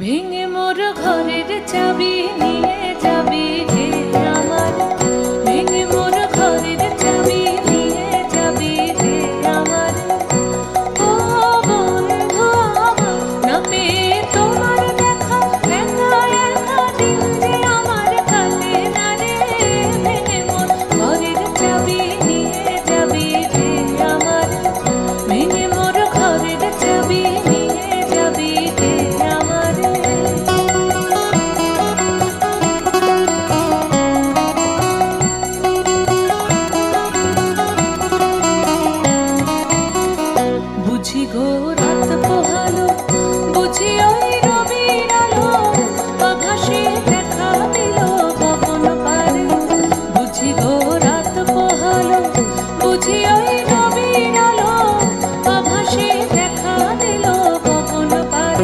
ভেঙে মোর ঘরের চাবি নিয়ে যাবি রে আমার, ভেঙে মোর ঘরের চাবি নিয়ে যাবি রে আমার। ও বন্ধু আমার, না পেয়ে তোমার দেখা, একা একা দিন যে আমার কাটে না রে। ভেঙে মোর ঘরের চাবি নিয়ে যাবি রে আমার, ভেঙে মোর ঘরের চাবি নিয়ে যাবি রে আমার। বুঝি গো রাত পোহালো, বুঝি ওই